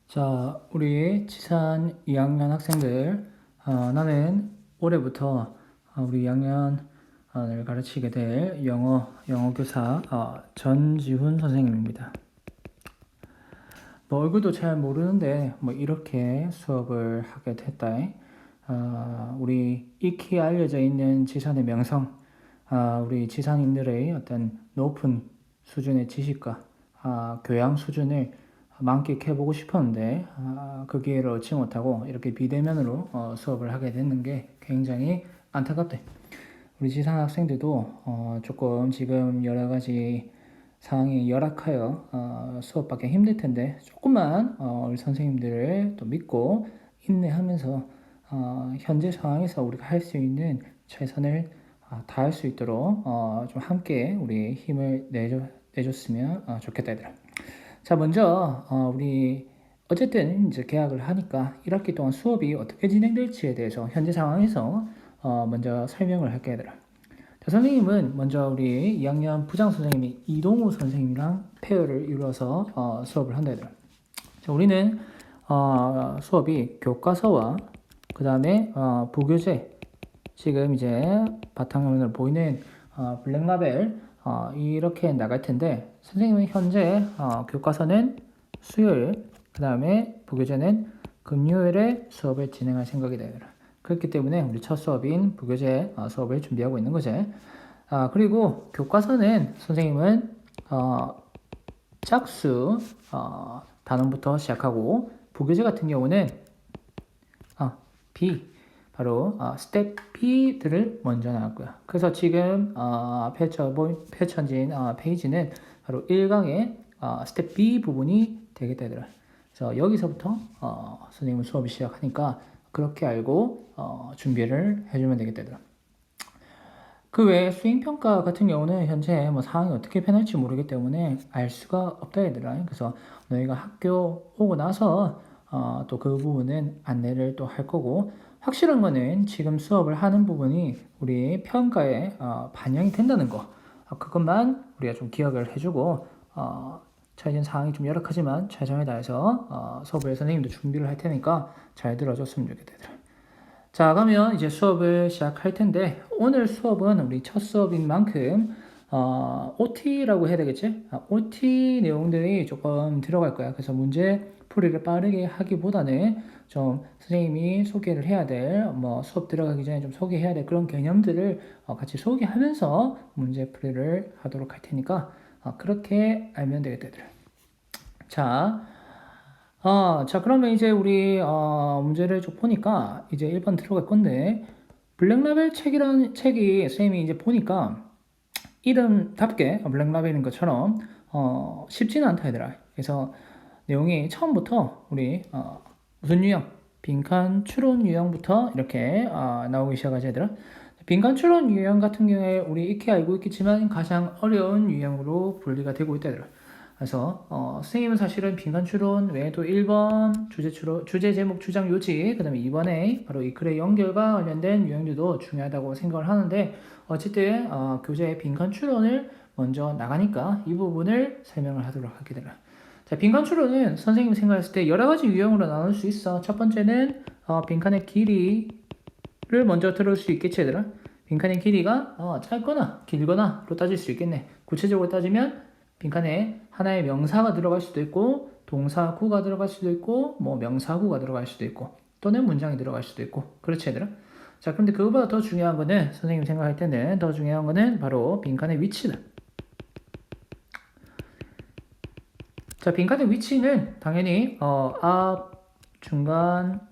자, 우리 지산 2학년 학생들, 나는 올해부터 우리 2학년을 가르치게 될 영어 교사 전지훈 선생님입니다. 뭐 얼굴도 잘 모르는데 뭐 이렇게 수업을 하게 됐다. 우리 익히 알려져 있는 지산의 명성, 우리 지산인들의 어떤 높은 수준의 지식과 교양 수준을 만끽해보고 싶었는데 그 기회를 얻지 못하고 이렇게 비대면으로 수업을 하게 됐는 게 굉장히 안타깝대. 우리 지산 학생들도 조금 지금 여러 가지 상황이 열악하여 수업받기 힘들 텐데 조금만 우리 선생님들을 또 믿고 인내하면서 현재 상황에서 우리가 할 수 있는 최선을 다할 수 있도록 좀 함께 우리 힘을 내줬으면 좋겠다 얘들아. 자, 먼저 우리 어쨌든 이제 개학을 하니까 1학기 동안 수업이 어떻게 진행될지에 대해서 현재 상황에서 먼저 설명을 할게 얘들아. 자, 선생님은 먼저 우리 2학년 부장 선생님이 이동우 선생님이랑 페어를 이루어서 수업을 한다 얘들아. 자, 우리는 수업이 교과서와 그 다음에 부교재, 지금 이제 바탕화면으로 보이는 블랙라벨 이렇게 나갈 텐데, 선생님은 현재 교과서는 수요일, 그 다음에 부교재는 금요일에 수업을 진행할 생각이다. 그렇기 때문에 우리 첫 수업인 부교재 수업을 준비하고 있는 거지. 그리고 교과서는 선생님은 짝수 단원부터 시작하고, 부교재 같은 경우는 B, 바로 스텝 B들을 먼저 나왔고요. 그래서 지금 펼쳐진 페이지는 바로 1강의 스텝 B 부분이 되겠다 얘들아. 그래서 여기서부터 선생님은 수업이 시작하니까 그렇게 알고 준비를 해주면 되겠다 얘들아. 그 외에 수행평가 같은 경우는 현재 뭐 상황이 어떻게 변할지 모르기 때문에 알 수가 없다 얘들아. 그래서 너희가 학교 오고 나서 또 그 부분은 안내를 또 할 거고, 확실한 거는 지금 수업을 하는 부분이 우리 평가에 반영이 된다는 거, 그것만 우리가 좀 기억을 해주고 처해진 상황이 좀 열악하지만 최선을 다해서 수업을 선생님도 준비를 할 테니까 잘 들어줬으면 좋겠다 얘들아. 자, 그러면 이제 수업을 시작할 텐데, 오늘 수업은 우리 첫 수업인 만큼 OT라고 해야 되겠지? OT 내용들이 조금 들어갈 거야. 그래서 문제 풀이를 빠르게 하기보다는 좀 선생님이 소개를 해야 될, 뭐 수업 들어가기 전에 좀 소개해야 될 그런 개념들을 같이 소개하면서 문제 풀이를 하도록 할 테니까 그렇게 알면 되겠다, 얘들아. 자, 그러면 이제 우리 문제를 좀 보니까 이제 1번 들어갈 건데, 블랙라벨 책이라는 책이 선생님이 이제 보니까 이름답게 블랙라벨인 것처럼 쉽지는 않다 얘들아. 그래서 내용이 처음부터 우리 무슨 유형? 빈칸 추론 유형부터 이렇게 나오기 시작하지 얘들아. 빈칸 추론 유형 같은 경우에 우리 익히 알고 있겠지만 가장 어려운 유형으로 분리가 되고 있다 얘들아. 그래서 선생님은 사실은 빈칸 추론 외에도 1번 주제 제목 주장 요지, 그 다음에 2번에 바로 이 글의 연결과 관련된 유형들도 중요하다고 생각을 하는데, 어쨌든 교재의 빈칸 추론을 먼저 나가니까 이 부분을 설명을 하도록 하게 되라. 자, 빈칸 추론은 선생님이 생각했을 때 여러 가지 유형으로 나눌 수 있어. 첫 번째는 빈칸의 길이를 먼저 들을 수 있겠지 얘들아. 빈칸의 길이가 짧거나 길거나로 따질 수 있겠네. 구체적으로 따지면 빈칸에 하나의 명사가 들어갈 수도 있고, 동사구가 들어갈 수도 있고, 뭐 명사구가 들어갈 수도 있고, 또는 문장이 들어갈 수도 있고, 그렇지 얘들아? 자, 그런데 그거보다 더 중요한 거는, 선생님이 생각할 때는 더 중요한 거는 바로 빈칸의 위치다. 자, 빈칸의 위치는 당연히 앞, 중간,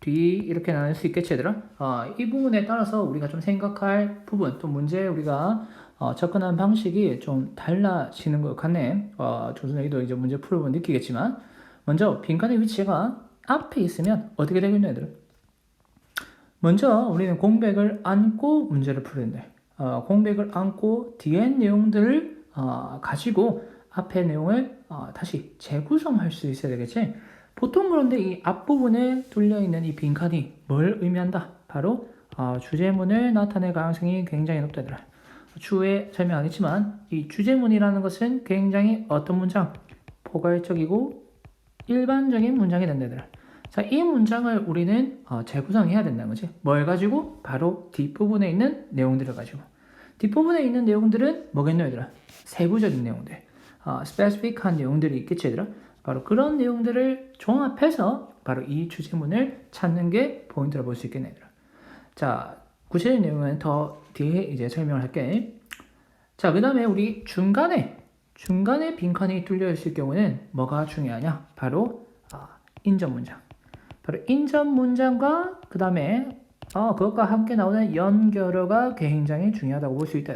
뒤 이렇게 나눌 수 있겠지 얘들아? 이 부분에 따라서 우리가 좀 생각할 부분, 또 문제에 우리가 접근하는 방식이 좀 달라지는 것 같네. 조선생도 이제 문제 풀어보면 느끼겠지만, 먼저 빈칸의 위치가 앞에 있으면 어떻게 되겠냐 얘들아? 먼저 우리는 공백을 안고 문제를 풀는데, 공백을 안고 뒤에 내용들을 가지고 앞의 내용을 다시 재구성할 수 있어야 되겠지? 보통 그런데 이 앞부분에 뚫려있는 이 빈칸이 뭘 의미한다? 바로 주제문을 나타낼 가능성이 굉장히 높다 얘들아. 추후에 설명하겠지만 이 주제문이라는 것은 굉장히 어떤 문장? 포괄적이고 일반적인 문장이 된다 얘들아. 자, 이 문장을 우리는 재구성해야 된다는 거지. 뭘 가지고? 바로 뒷부분에 있는 내용들을 가지고. 뒷부분에 있는 내용들은 뭐겠노 얘들아? 세부적인 내용들. 스페시픽한 내용들이 있겠지 얘들아. 바로 그런 내용들을 종합해서 바로 이 주제문을 찾는 게 포인트로 볼 수 있겠네 얘들아. 자, 구체적인 내용은 더 뒤에 이제 설명을 할게. 자, 그 다음에 우리 중간에 빈칸이 뚫려 있을 경우는 뭐가 중요하냐? 바로 인접 문장. 바로 인접 문장과 그 다음에 그것과 함께 나오는 연결어가 굉장히 중요하다고 볼 수 있다.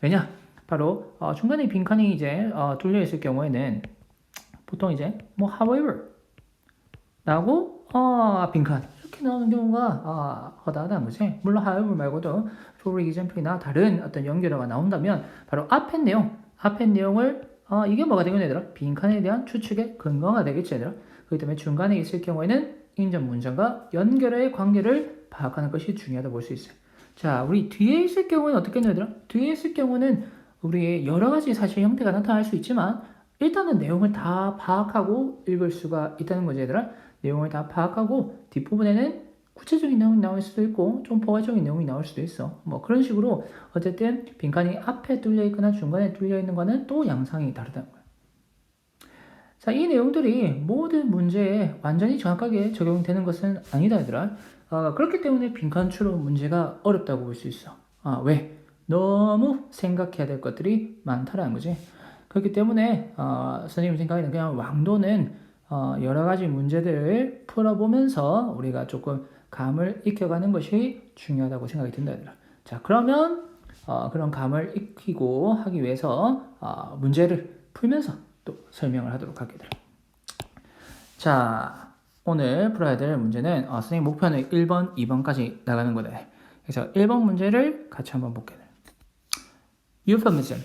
왜냐? 바로 중간에 빈칸이 이제 뚫려 있을 경우에는 보통 이제 뭐 however 라고 빈칸 이렇게 나오는 경우가 허다하다는 거지. 물론 however 말고도 for example이나 다른 어떤 연결어가 나온다면 바로 앞에 내용을 이게 뭐가 되겠냐 얘들아? 빈칸에 대한 추측의 근거가 되겠지 얘들아. 그렇기 때문에 중간에 있을 경우에는 인접 문장과 연결어의 관계를 파악하는 것이 중요하다고 볼 수 있어요. 자, 우리 뒤에 있을 경우는 어떻게 얘들아? 뒤에 있을 경우는 우리의 여러 가지 사실 형태가 나타날 수 있지만 일단은 내용을 다 파악하고 읽을 수가 있다는 거지 얘들아. 내용을 다 파악하고 뒷부분에는 구체적인 내용이 나올 수도 있고 좀 포괄적인 내용이 나올 수도 있어. 뭐 그런 식으로 어쨌든 빈칸이 앞에 뚫려 있거나 중간에 뚫려 있는 거는 또 양상이 다르다는 거야. 자, 이 내용들이 모든 문제에 완전히 정확하게 적용되는 것은 아니다 얘들아. 그렇기 때문에 빈칸 추론 문제가 어렵다고 볼 수 있어. 왜? 너무 생각해야 될 것들이 많다라는 거지. 그렇기 때문에 선생님 생각에는 그냥 왕도는 여러 가지 문제들을 풀어보면서 우리가 조금 감을 익혀가는 것이 중요하다고 생각이 든다 얘들아. 자, 그러면 그런 감을 익히고 하기 위해서 문제를 풀면서 또 설명을 하도록 하겠습니다. 자, 오늘 풀어야 될 문제는 선생님 목표는 1번, 2번까지 나가는 거다. 그래서 1번 문제를 같이 한번 볼게요. euphemism.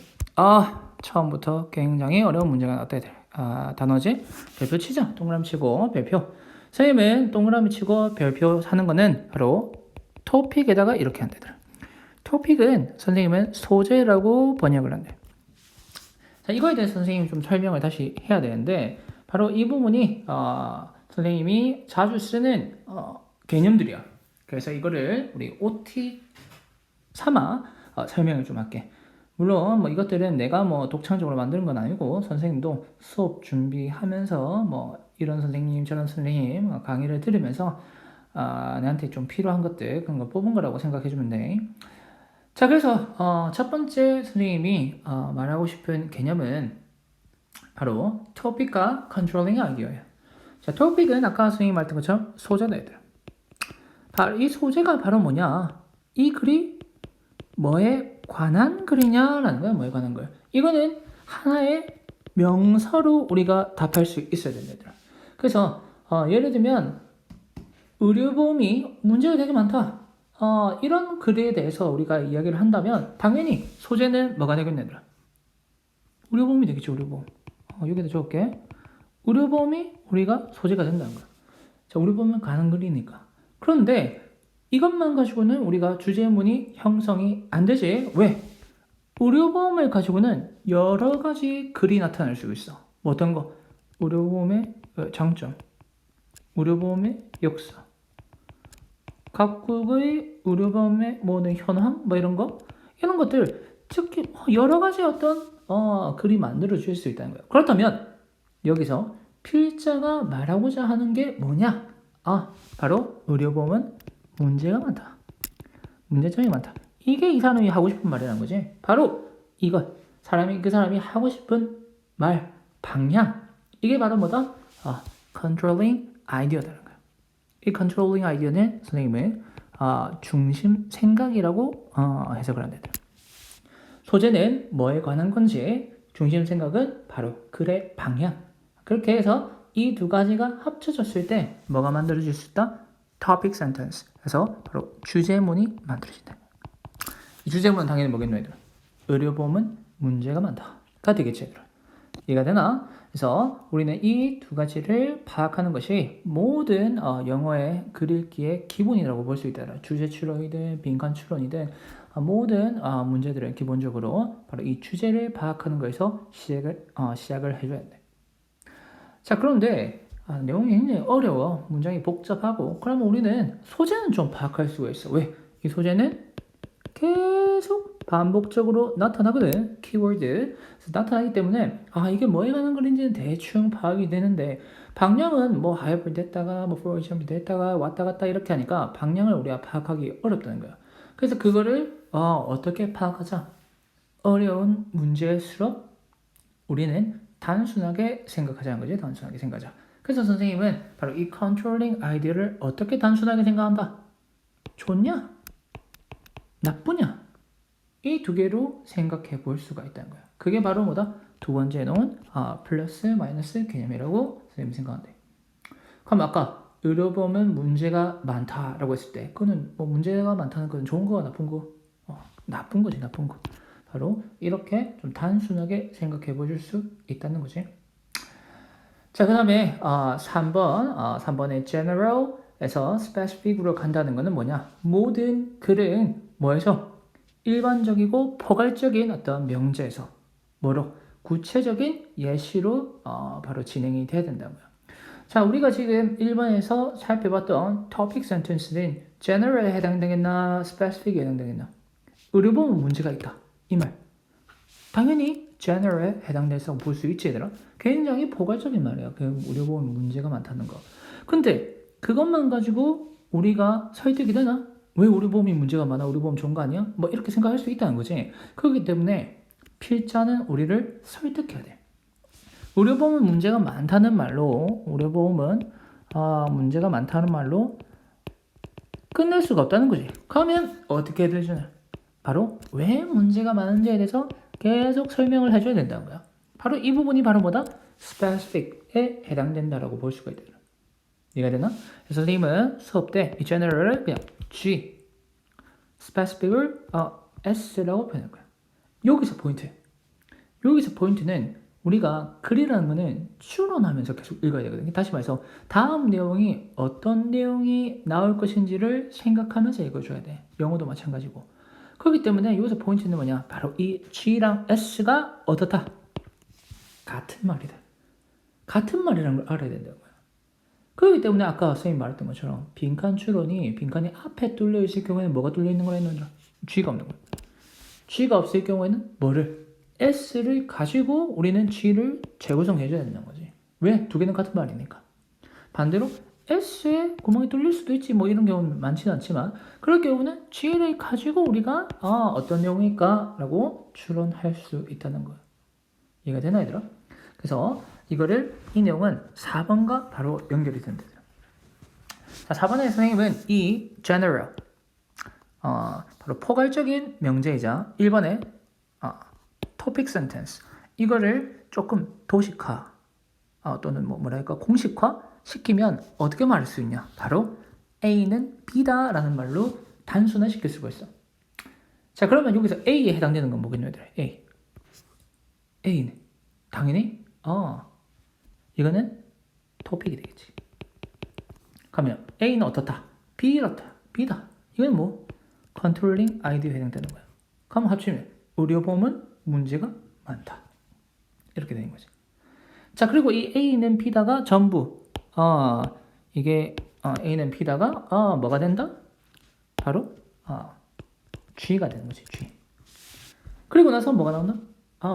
처음부터 굉장히 어려운 문제가 나왔다. 단어지? 별표 치자. 동그라미 치고 별표. 선생님은 동그라미 치고 별표 하는 거는 바로 토픽에다가 이렇게 한다. 토픽은 선생님은 소재라고 번역을 한대. 자, 이거에 대해서 선생님이 좀 설명을 다시 해야 되는데 바로 이 부분이 선생님이 자주 쓰는 개념들이야. 그래서 이거를 우리 OT 삼아 설명을 좀 할게. 물론 뭐 이것들은 내가 뭐 독창적으로 만드는 건 아니고 선생님도 수업 준비하면서 뭐 이런 선생님 저런 선생님 강의를 들으면서 나한테 좀 필요한 것들 그런 거 뽑은 거라고 생각해 주면 돼. 자, 그래서 첫 번째 선생님이 말하고 싶은 개념은 바로 topic과 controlling idea예요. 자, topic은 아까 선생님이 말했던 것처럼 소재다 얘들아. 바로 이 소재가 바로 뭐냐? 이 글이 뭐에 관한 글이냐라는 거야. 뭐에 관한 글. 이거는 하나의 명사로 우리가 답할 수 있어야 된다 얘들아. 그래서 예를 들면 의료보험이 문제가 되게 많다. 이런 글에 대해서 우리가 이야기를 한다면 당연히 소재는 뭐가 되겠냐 얘들아. 의료보험이 되겠지. 의료보험. 여기다 적을게. 의료보험이 우리가 소재가 된다는 거야. 자, 의료보험은 가는 글이니까. 그런데 이것만 가지고는 우리가 주제문이 형성이 안 되지. 왜? 의료보험을 가지고는 여러 가지 글이 나타날 수 있어. 뭐 어떤 거? 의료보험의 장점, 의료보험의 역사, 각국의 의료보험의 뭐는 현황, 뭐 이런 거, 이런 것들 특히 여러 가지 어떤 글이 만들어 줄 수 있다는 거예요. 그렇다면 여기서 필자가 말하고자 하는 게 뭐냐? 바로 의료보험은 문제가 많다. 문제점이 많다. 이게 이 사람이 하고 싶은 말이라는 거지. 바로 이것. 그 사람이 하고 싶은 말, 방향. 이게 바로 뭐다? controlling idea라는 거야. 이 controlling idea는 선생님은 중심 생각이라고 해석을 한다. 소재는 뭐에 관한 건지, 중심 생각은 바로 글의 방향. 그렇게 해서 이 두 가지가 합쳐졌을 때 뭐가 만들어질 수 있다? topic sentence. 그래서 바로 주제문이 만들어진다. 이 주제문은 당연히 뭐겠노 얘들아? 의료보험은 문제가 많다가 되겠지 얘들아. 이해가 되나? 그래서 우리는 이 두 가지를 파악하는 것이 모든 영어의 글 읽기의 기본이라고 볼 수 있다. 주제 추론이든 빈칸 추론이든 모든 문제들은 기본적으로 바로 이 주제를 파악하는 것에서 시작을 해줘야 돼. 자, 그런데 내용이 굉장히 어려워. 문장이 복잡하고. 그러면 우리는 소재는 좀 파악할 수가 있어. 왜? 이 소재는 계속 반복적으로 나타나거든. 키워드. 그래서 나타나기 때문에 이게 뭐에 관한 글인지는 대충 파악이 되는데 방향은 뭐 have 됐다가 뭐 for example 됐다가 왔다 갔다 이렇게 하니까 방향을 우리가 파악하기 어렵다는 거야. 그래서 그거를 어떻게 파악하자? 어려운 문제일수록 우리는 단순하게 생각하자는 거지. 단순하게 생각하자. 그래서 선생님은 바로 이 controlling idea를 어떻게 단순하게 생각한다? 좋냐? 나쁘냐? 이 두 개로 생각해 볼 수가 있다는 거야. 그게 바로 뭐다? 두 번째에 놓은 플러스 마이너스 개념이라고 선생님이 생각한대. 그럼 아까 의료보험은 문제가 많다라고 했을 때 그거는 뭐 문제가 많다는 건 좋은 거가 나쁜 거? 나쁜 거지, 나쁜 거. 바로 이렇게 좀 단순하게 생각해 보실 수 있다는 거지. 자, 그 다음에 3번의 general에서 specific으로 간다는 거는 뭐냐? 모든 글은 뭐에서? 일반적이고 포괄적인 어떤 명제에서 뭐로? 구체적인 예시로 바로 진행이 돼야 된다고요. 자, 우리가 지금 1번에서 살펴봤던 topic sentence는 general에 해당되겠나? specific에 해당되겠나? 의료보험 문제가 있다. 이 말. 당연히 general에 해당돼서 볼 수 있지 얘들아. 굉장히 포괄적인 말이야. 그 의료보험 문제가 많다는 거. 근데 그것만 가지고 우리가 설득이 되나? 왜 의료보험이 문제가 많아? 의료보험 좋은 거 아니야? 뭐 이렇게 생각할 수 있다는 거지. 그렇기 때문에 필자는 우리를 설득해야 돼. 의료보험은 문제가 많다는 말로 문제가 많다는 말로 끝낼 수가 없다는 거지. 그러면 어떻게 되잖아? 바로 왜 문제가 많은지에 대해서 계속 설명을 해줘야 된다는 거야. 바로 이 부분이 바로 뭐다? specific에 해당된다라고 볼 수가 있다. 이해가 되나? 그래서 선생님은 수업 때 이 general을 그냥 G, specific을 S라고 표현할 거야. 여기서 포인트는 우리가 글이라는 거는 추론하면서 계속 읽어야 되거든요. 다시 말해서 다음 내용이 어떤 내용이 나올 것인지를 생각하면서 읽어줘야 돼. 영어도 마찬가지고. 그렇기 때문에 여기서 포인트는 뭐냐? 바로 이 G랑 S가 어떻다? 같은 말이다. 같은 말이라는 걸 알아야 된다고요. 그렇기 때문에 아까 선생님이 말했던 것처럼 빈칸 추론이 빈칸이 앞에 뚫려 있을 경우에는 뭐가 뚫려 있는 거라 했는지 G가 없는 거야. G가 없을 경우에는 뭐를? S를 가지고 우리는 G를 재구성해 줘야 된다는 거지. 왜? 두 개는 같은 말이니까. 반대로 S에 구멍이 뚫릴 수도 있지. 뭐 이런 경우는 많지는 않지만 그럴 경우는 G를 가지고 우리가 어떤 내용일까? 라고 추론할 수 있다는 거야. 이해가 되나 얘들아? 그래서 이 내용은 4번과 바로 연결이 된다. 자, 4번의 선생님은 이 general 바로 포괄적인 명제이자 1번의 topic sentence 이거를 조금 도식화 또는 뭐랄까 공식화 시키면 어떻게 말할 수 있냐? 바로 A는 B다 라는 말로 단순화 시킬 수가 있어. 자, 그러면 여기서 A에 해당되는 건 뭐겠냐? A는 당연히 이거는 topic이 되겠지. 그러면 A는 어떻다? B다. 이건 뭐? controlling idea에 해당되는 거야. 그럼 합치면 의료보험은 문제가 많다. 이렇게 되는 거지. 자, 그리고 이 A는 B다가 전부 이게 A는 B다가 뭐가 된다? 바로 G가 되는 거지. G. 그리고 나서 뭐가 나온다?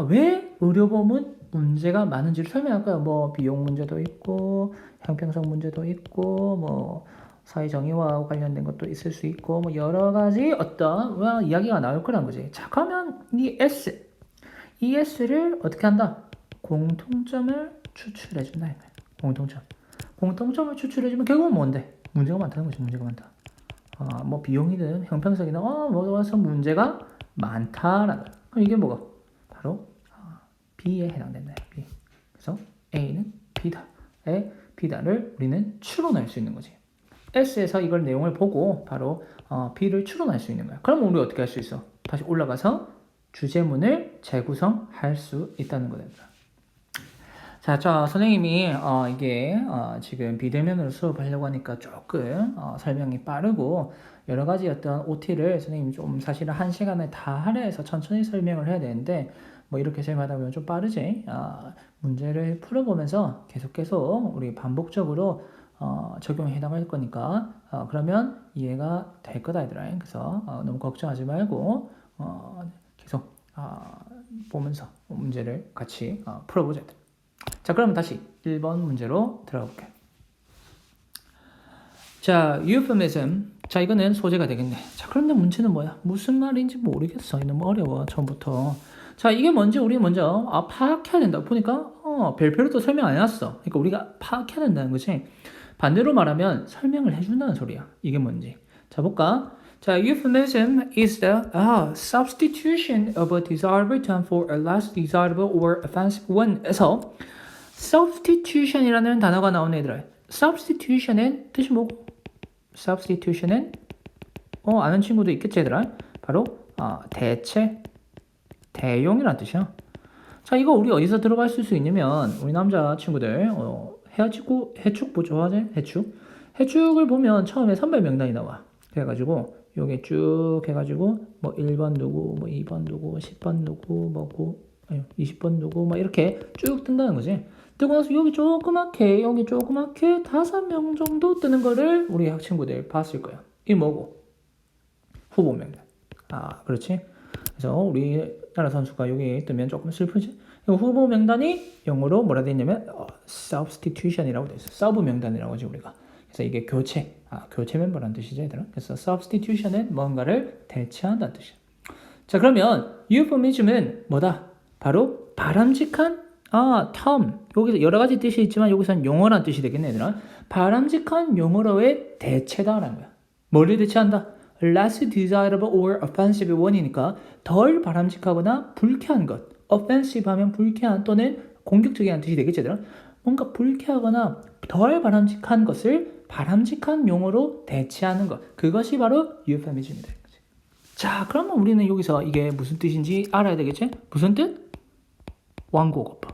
왜 의료보험은 문제가 많은지를 설명할까요? 뭐 비용 문제도 있고 형평성 문제도 있고 뭐 사회정의와 관련된 것도 있을 수 있고 뭐 여러 가지 어떤 이야기가 나올 거란 거지. 자, 그러면 이 S를 어떻게 한다? 공통점을 추출해준다. 공통점을 추출해주면 결국은 뭔데? 문제가 많다는 거지. 문제가 많다. 뭐 비용이든 형평성이든 뭐가서 문제가 많다라는 거야. 그럼 이게 뭐가? 바로 B에 해당된다. B. 그래서 A는 B다. B다를 우리는 추론할 수 있는 거지. S에서 이걸 내용을 보고 바로 B를 추론할 수 있는 거야. 그럼 우리 어떻게 할 수 있어? 다시 올라가서 주제문을 재구성할 수 있다는 거다. 자, 선생님이 이게 지금 비대면으로 수업하려고 하니까 조금 설명이 빠르고 여러 가지 어떤 OT를 선생님이 좀 사실은 1시간에 다 할애해서 천천히 설명을 해야 되는데 뭐 이렇게 생각하다 보면 좀 빠르지. 문제를 풀어보면서 계속 우리 반복적으로 적용에 해당할 거니까 그러면 이해가 될 거다 얘들아. 그래서 너무 걱정하지 말고 계속 보면서 문제를 같이 풀어보자. 자, 그럼 다시 1번 문제로 들어가 볼게요. 자, euphemism. 자, 이거는 소재가 되겠네. 자, 그런데 문제는 뭐야? 무슨 말인지 모르겠어. 너무 어려워, 처음부터. 자, 이게 뭔지 우리 먼저 파악해야 된다. 보니까 별표로 또 설명 안 해놨어. 그러니까 우리가 파악해야 된다는 거지. 반대로 말하면 설명을 해준다는 소리야. 이게 뭔지. 자, 볼까? 자, euphemism is the substitution of a desirable term for a less desirable or offensive one. 에서 substitution이라는 단어가 나오는 애들아. substitution은 뜻이 뭐고? substitution은 아는 친구도 있겠지 얘들아. 바로 대체, 대용이라는 뜻이야. 자, 이거 우리 어디서 들어봤을 수 있냐면 우리 남자 친구들 해축 뭐 좋아하지? 해축을 보면 처음에 선발 명단이 나와. 그래가지고 요게 쭉 해가지고 뭐 1번 누구, 뭐 2번 누구, 10번 누구, 20번 누구 막 이렇게 쭉 뜬다는 거지. 뜨고 나서 여기 조그맣게 5명 정도 뜨는 거를 우리 학친구들 봤을 거야. 이게 뭐고? 후보 명단. 그렇지. 그래서 우리나라 선수가 여기 뜨면 조금 슬프지. 후보 명단이 영어로 뭐라 돼 있냐면 substitution이라고 돼 있어. 서브 명단이라고 하지 우리가. 그래서 이게 교체 멤버라는 뜻이죠, 얘들아. 그래서 substitution은 뭔가를 대체한다는 뜻이야. 자, 그러면 euphemism은 뭐다? 바로 바람직한 term. 여기서 여러 가지 뜻이 있지만 여기서는 용어라는 뜻이 되겠네, 얘들아. 바람직한 용어로의 대체다라는 거야. 뭘로 대체한다? less desirable or offensive one이니까 덜 바람직하거나 불쾌한 것. offensive 하면 불쾌한 또는 공격적이라는 뜻이 되겠지, 얘들아. 뭔가 불쾌하거나 덜 바람직한 것을 바람직한 용어로 대체하는 것. 그것이 바로 euphemism이다. 자, 그러면 우리는 여기서 이게 무슨 뜻인지 알아야 되겠지? 무슨 뜻? 완곡어법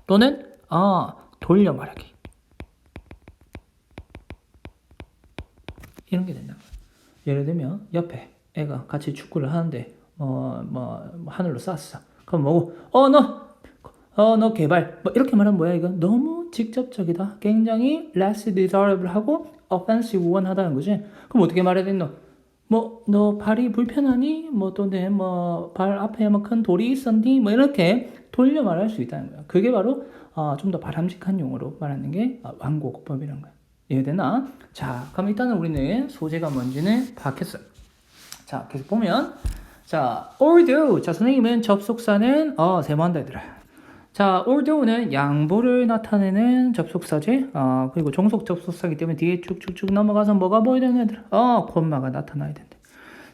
또는 돌려 말하기 이런 게 된다. 예를 들면 옆에 애가 같이 축구를 하는데 하늘로 쐈어. 그럼 뭐고? 너 개발 뭐 이렇게 말하면 뭐야? 이거 너무 직접적이다. 굉장히 less desirable하고 offensive one 하다는 거지. 그럼 어떻게 말해야 되노? 너 발이 불편하니? 또는 발 앞에 큰 돌이 있었니? 이렇게 돌려 말할 수 있다는 거야. 그게 바로 좀 더 바람직한 용어로 말하는 게 완곡어법이라는 거야. 이해되나? 자, 그럼 일단은 우리는 소재가 뭔지는 파악했어요. 자, 계속 보면 자, although. 자, 선생님은 접속사는 세모한다 얘들아. 자, although는 양보를 나타내는 접속사지. 그리고 종속 접속사이기 때문에 뒤에 쭉쭉쭉 넘어가서 뭐가 보여야 되는 애들? 콤마가 나타나야 된대.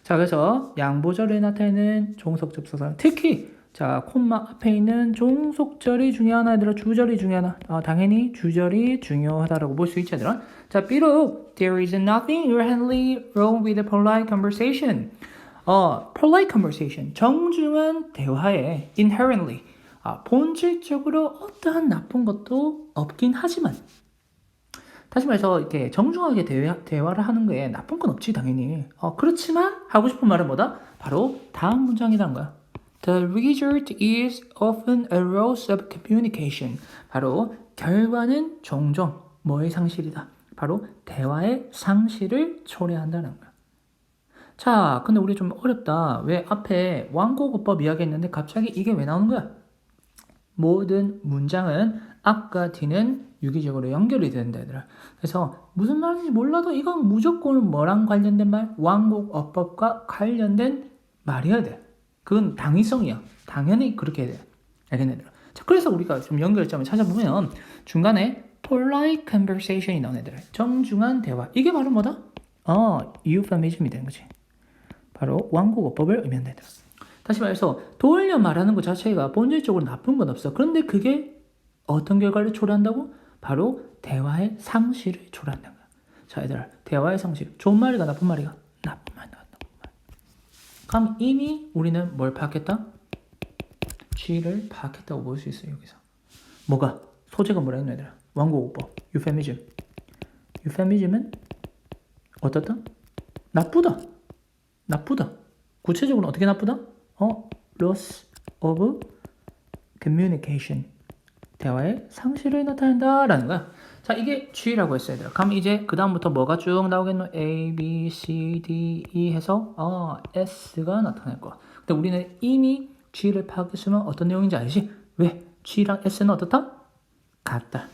자, 그래서 양보절을 나타내는 종속 접속사. 특히 자, 콤마 앞에 있는 종속절이 중요하나 얘들아? 주절이 중요하나? 당연히 주절이 중요하다라고 볼 수 있지 얘들아. 자, 비록 there is nothing inherently wrong with a polite conversation. polite conversation. 정중한 대화에 inherently 본질적으로 어떠한 나쁜 것도 없긴 하지만 다시 말해서 이렇게 정중하게 대화를 하는 거에 나쁜 건 없지 당연히. 그렇지만 하고 싶은 말은 뭐다? 바로 다음 문장이라는 거야. The result is often a loss of communication. 바로 결과는 종종 뭐의 상실이다? 바로 대화의 상실을 초래한다는 거야. 자, 근데 우리 좀 어렵다. 왜 앞에 완곡어법 이야기했는데 갑자기 이게 왜 나오는 거야? 모든 문장은 앞과 뒤는 유기적으로 연결이 된다 얘들아. 그래서 무슨 말인지 몰라도 이건 무조건 뭐랑 관련된 말? 완곡어법과 관련된 말이어야 돼. 그건 당위성이야. 당연히 그렇게 해야 돼. 알겠네 얘들아. 자, 그래서 우리가 좀 연결점을 찾아보면 중간에 polite conversation이 나온 애들. 정중한 대화. 이게 바로 뭐다? euphemism이 되는 거지. 바로 완곡어법을 의미한다 얘들아. 다시 말해서 돌려 말하는 것 자체가 본질적으로 나쁜 건 없어. 그런데 그게 어떤 결과를 초래한다고? 바로 대화의 상실을 초래한다는 거야. 자, 얘들아, 대화의 상실. 좋은 말이가 나쁜 말이가? 나쁜 말이다. 나쁜 말. 그럼 이미 우리는 뭘 파악했다? G를 파악했다고 볼 수 있어요. 여기서. 뭐가? 소재가 뭐라 했노 얘들아? 완곡어법. euphemism. euphemism은 어떻다? 나쁘다. 구체적으로 어떻게 나쁘다? loss of communication. 대화의 상실을 나타낸다라는 거야. 자, 이게 G라고 했어야 돼요. 그럼 이제 그 다음부터 뭐가 쭉 나오겠노? A, B, C, D, E 해서 S가 나타날 거야. 근데 우리는 이미 G를 파악했으면 어떤 내용인지 알지? 왜? G랑 S는 어떻다? 같다.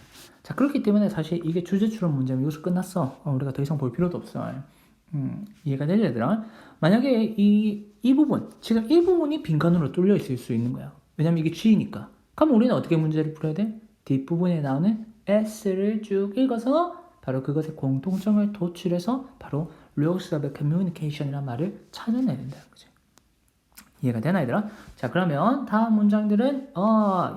자, 그렇기 때문에 사실 이게 주제 추론 문제면 여기서 끝났어. 우리가 더 이상 볼 필요도 없어. 이해가 되지, 얘들아? 만약에 이 부분, 지금 이 부분이 빈칸으로 뚫려 있을 수 있는 거야. 왜냐면 이게 G니까. 그럼 우리는 어떻게 문제를 풀어야 돼? 뒷부분에 나오는 S를 쭉 읽어서 바로 그것의 공통점을 도출해서 바로 rules of communication이라는 말을 찾아내야 된다는 거지. 이해가 되나, 얘들아? 자, 그러면 다음 문장들은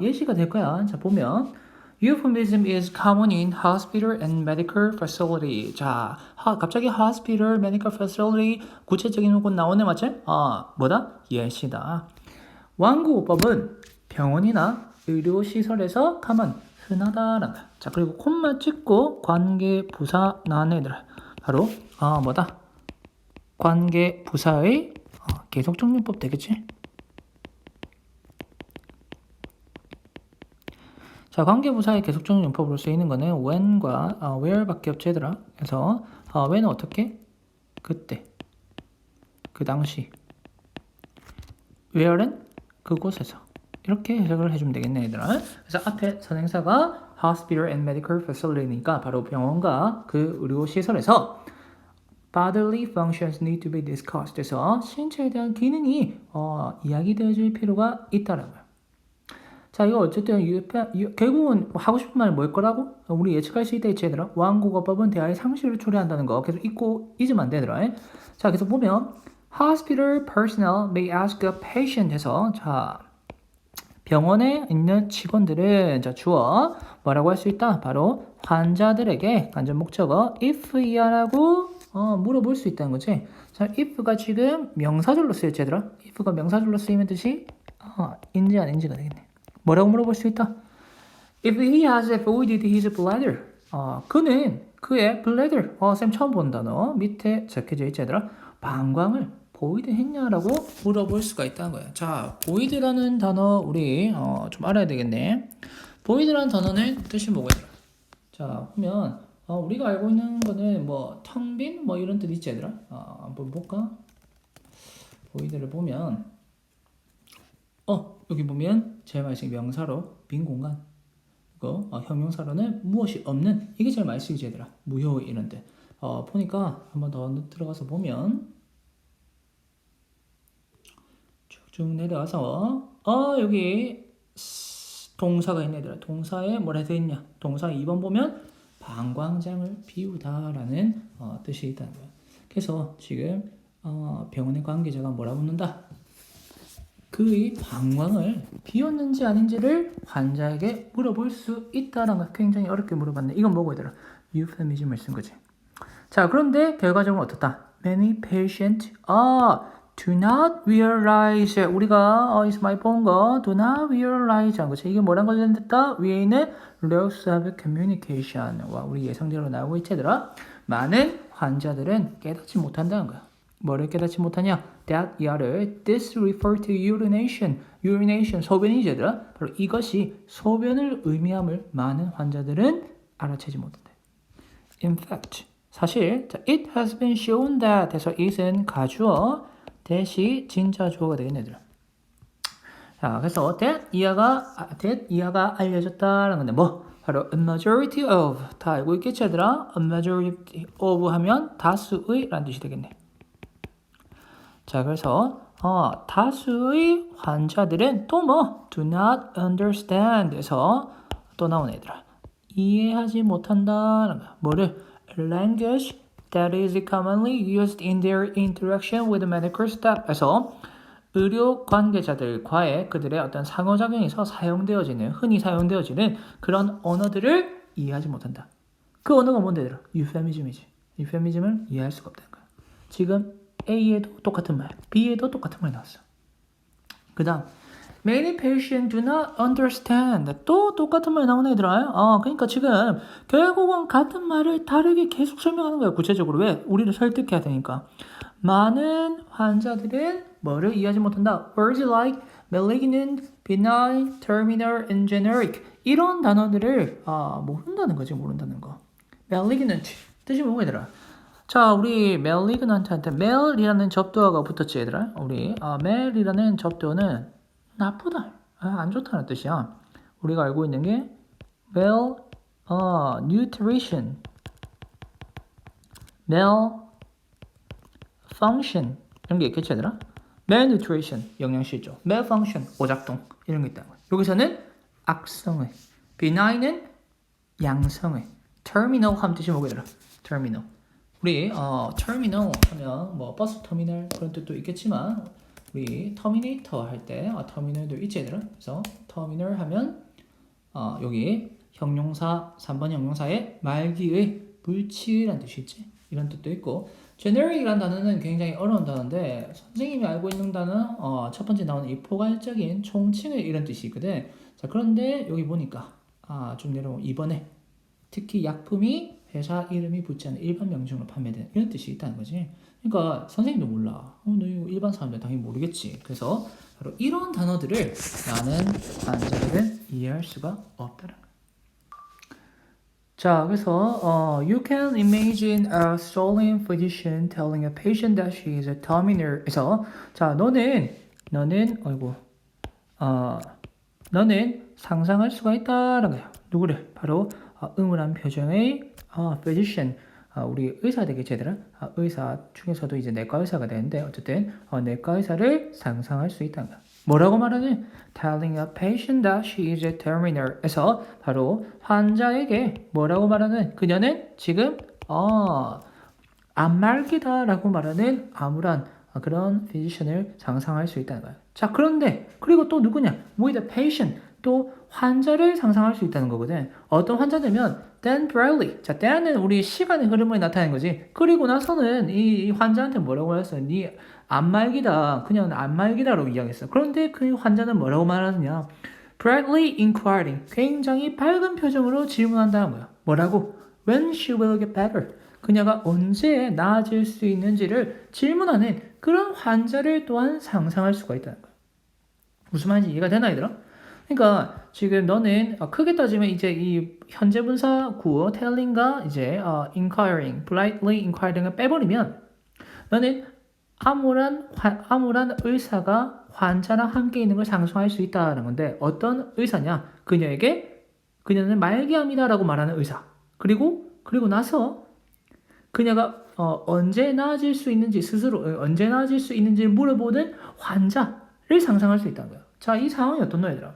예시가 될 거야. 자, 보면 Euphemism is common in hospital and medical facility. 자, 갑자기 hospital, medical facility 구체적인 곳 나오네, 맞지? 뭐다? 예시다. 완구어법은 병원이나 의료시설에서 가만 흔하다라는 거야. 자, 그리고 콤마 찍고 관계 부사 나온 애들 바로 뭐다? 관계 부사의 계속적용법 되겠지? 자, 관계 부사의 계속적용법으로 쓰이는 거는 when과 where밖에 없지 얘들아. 그래서 when은 어떻게? 그때, 그 당시. where는 그곳에서. 이렇게 해석을 해주면 되겠네, 얘들아. 그래서 앞에 선행사가 hospital and medical facility니까 바로 병원과 그 의료시설에서 bodily functions need to be discussed. 그래서 신체에 대한 기능이 이야기되어질 필요가 있다라고요. 자, 이거 어쨌든 결국은 하고 싶은 말이 뭘 거라고? 우리 예측할 수 있다, 얘들아. 완국어법은 대화의 상실을 초래한다는 거 계속 잊으면 안 되더라. 자, 그래서 보면 hospital personnel may ask a patient 해서 자, 병원에 있는 직원들은 자, 주어 뭐라고 할 수 있다? 바로 환자들에게 간접 목적어 if 이하라고 물어볼 수 있다는 거지. 자, if가 지금 명사절로 쓰였지, 얘들아. if가 명사절로 쓰이면 뜻이 인지 아닌지가 되겠네. 뭐라고 물어볼 수 있다? If he has avoided his bladder. 그는 그의 bladder. 쌤 처음 본 단어 밑에 적혀져 있지, 얘들아. 방광을 보이드 했냐라고 물어볼 수가 있다는 거예요. 자, 보이드라는 단어 우리 좀 알아야 되겠네. 보이드라는 단어는 뜻이 뭐가 있나? 자, 보면 우리가 알고 있는 거는 뭐 텅 빈 뭐 이런 뜻 있지, 얘들아. 한번 볼까? 보이드를 보면 여기 보면 제일 많이 쓰인 명사로 빈 공간. 이거 형용사로는 무엇이 없는. 이게 제일 많이 쓰이지, 얘들아. 무효 이런 데. 보니까 한번 더 들어가서 보면 쭉 내려와서 여기 동사가 있네, 얘들아. 동사에 뭐라 되어 있냐? 동사 2번 보면 방광장을 비우다라는 뜻이 있다는 거야. 그래서 지금 병원의 관계자가 뭐라 묻는다? 그의 방광을 비웠는지 아닌지를 환자에게 물어볼 수 있다는 거. 굉장히 어렵게 물어봤네. 이건 뭐고, 얘들아? euphemism을 쓴 거지. 자, 그런데 결과적으로 어떻다? Many patients do not realize. 우리가 많이 본 거 do not realize 한 거지. 이게 뭐랑 관련됐다? 위에 있는 loss of communication과 우리 예상대로 나오고 있지, 얘들아. 많은 환자들은 깨닫지 못한다는 거야. 뭐를 깨닫지 못하냐? That 이하를 this refer to urination. urination 소변이지, 얘들아. 바로 이것이 소변을 의미함을 많은 환자들은 알아채지 못한다. In fact, 사실 it has been shown that 해서 it은 가주어 대시 진짜 주어가 되겠네, 얘들아. 자, 그래서 that 이하가 알려졌다라는 건데 뭐? 바로 a majority of. 다 알고 있겠지, 얘들아? a majority of 하면 다수의 라는 뜻이 되겠네. 자, 그래서 다수의 환자들은 또 뭐? do not understand 에서 또 나오네, 얘들아. 이해하지 못한다는 거야. 뭐를? language that is commonly used in their interaction with medical staff. 에서 의료 관계자들과의 그들의 어떤 상호작용에서 흔히 사용되어지는 그런 언어들을 이해하지 못한다. 그 언어가 뭔데, 얘들아? euphemism이지. euphemism을 이해할 수가 없다는 거야. 지금 A에도 똑같은 말, B에도 똑같은 말 나왔어. 그 다음 Many patients do not understand. 또 똑같은 말 나오네, 얘들아. 그러니까 지금 결국은 같은 말을 다르게 계속 설명하는 거야. 구체적으로. 왜? 우리를 설득해야 되니까. 많은 환자들은 뭐를 이해하지 못한다? Words like malignant, benign, terminal, and generic 이런 단어들을 모른다는 거지 모른다는 거. malignant 뜻이 뭐가 얘들아? 자, 우리 malignant한테 mal이라는 접두어가 붙었지 얘들아. 우리 mal이라는 접두어는 나쁘다, 안 좋다는 뜻이야. 우리가 알고 있는 게 mal, nutrition, malfunction 이런 게 있겠지 얘들아. malnutrition 영양실조, malfunction 오작동 이런 게 있다는 거야. 여기서는 악성의, benign은 양성의, terminal 하면 뜻이 뭐가 얘들아? terminal. 우리 terminal 하면 뭐 버스 터미널 그런 뜻도 있겠지만 우리 터미네이터 할 때 터미널도 있지 얘들아. 그래서 터미널 하면 여기 형용사 3번 형용사의 말기의 불치의라는 뜻이 있지. 이런 뜻도 있고 generic이라는 단어는 굉장히 어려운 단어인데 선생님이 알고 있는 단어 첫 번째 나오는 이 포괄적인 총칭의 이런 뜻이 있거든. 자 그런데 여기 보니까 좀 내려오면 이번에 특히 약품이 회사 이름이 붙지 않은 일반 명칭으로 판매되는 이런 뜻이 있다는 거지. 그러니까 선생님도 몰라. 너 이거 일반 사람들 당연히 모르겠지. 그래서 바로 이런 단어들을 나는 환자들은 이해할 수가 없다는 거야. 자, 그래서 you can imagine a stolen physician telling a patient that she is a terminal. 그래서 자, 너는 상상할 수가 있다라는 거야. 누구를? 바로 음울한 표정의 physician. 우리 의사 되겠지 얘들아. 의사 중에서도 이제 내과 의사가 되는데 어쨌든 내과 의사를 상상할 수 있다는 거야. 뭐라고 말하는? Telling a patient that she is a terminal. 에서 바로 환자에게 뭐라고 말하는? 그녀는 지금 암말기다라고 말하는 암울한 그런 physician을 상상할 수 있다는 거야. 자, 그런데 그리고 또 누구냐? with a patient. 또 환자를 상상할 수 있다는 거거든. 어떤 환자냐면 then Bradley. 자, then은 우리 시간의 흐름을 나타내는 거지. 그리고 나서는 이 환자한테 뭐라고 했어? 네 암말기다. 그냥 암말기다라고 이야기했어. 그런데 그 환자는 뭐라고 말하느냐? Bradley inquiring. 굉장히 밝은 표정으로 질문한다는 거야. 뭐라고? When she will get better. 그녀가 언제 나아질 수 있는지를 질문하는 그런 환자를 또한 상상할 수가 있다는 거야. 무슨 말인지 이해가 되나 얘들아? 그러니까 지금 너는 크게 따지면 이제 이 현재 분사 구어 telling과 이제 inquiring, politely inquiring을 빼버리면 너는 암울한 의사가 환자랑 함께 있는 걸 상상할 수 있다는 건데 어떤 의사냐? 그녀는 말기암이다라고 말하는 의사. 그리고 나서 그녀가 언제 나아질 수 있는지 스스로 언제 나아질 수 있는지 물어보는 환자를 상상할 수 있다는 거야. 자, 이 상황이 어떤 얘들아?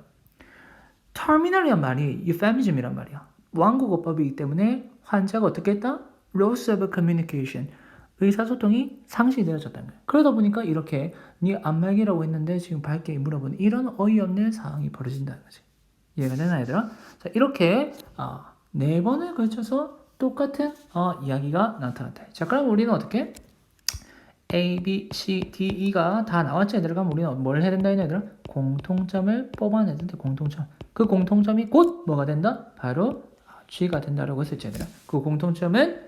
터미널이란 말이 euphemism이란 말이야. 완곡어법이기 때문에 환자가 어떻게 했다? loss of communication. 의사소통이 상실되어졌다는 거야. 그러다 보니까 이렇게 네 암말기라고 했는데 지금 밝게 물어보는 이런 어이없는 상황이 벌어진다는 거지. 이해가 되나 얘들아? 자, 이렇게 4번을 걸쳐서 똑같은 이야기가 나타났다. 자, 그럼 우리는 어떻게? A, B, C, D, E가 다 나왔지 얘들아? 그럼 우리는 뭘 해야 된다 얘들아? 공통점을 뽑아내야 된다. 공통점. 그 공통점이 곧 뭐가 된다? 바로 G가 된다라고 했었지 얘들아. 그 공통점은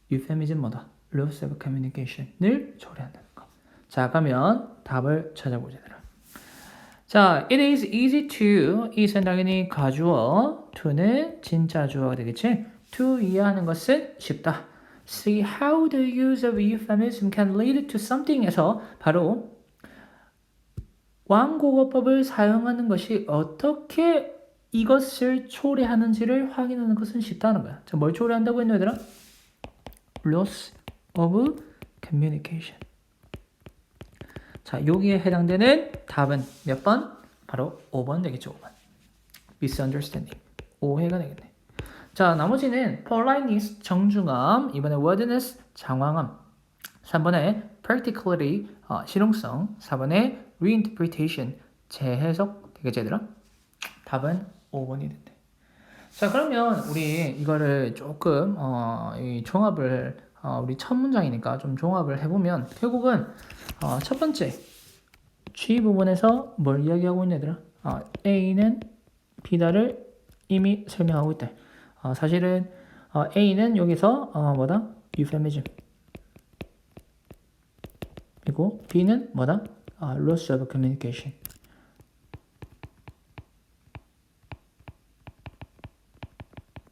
euphemism 뭐다? loss of communication을 초래한다는 거. 자, 그러면 답을 찾아보자 얘들아. 자, it is easy to it은 당연히 가주어, to는 진짜 주어가 되겠지? to 이해하는 것은 쉽다. See how the use of euphemism can lead to something에서 바로 완곡어법을 사용하는 것이 어떻게 이것을 초래하는지를 확인하는 것은 쉽다는 거야. 자, 뭘 초래한다고 했노 얘들아? loss of communication. 자, 여기에 해당되는 답은 몇 번? 바로 5번 되겠죠. 5번. misunderstanding. 오해가 되겠네. 자, 나머지는 politeness, 정중함, 이번에 wordiness, 장황함, 3번에 practicality, 실용성, 4번에 reinterpretation, 재해석 되겠지 얘들아? 답은 5번이 된대. 자, 그러면 우리 이거를 조금 이 종합을 우리 첫 문장이니까 좀 종합을 해보면 결국은 첫 번째 G 부분에서 뭘 이야기하고 있는 얘들아? A는 B다를 이미 설명하고 있다. 사실은 A는 여기서 뭐다? euphemism. 그리고 B는 뭐다? loss of communication.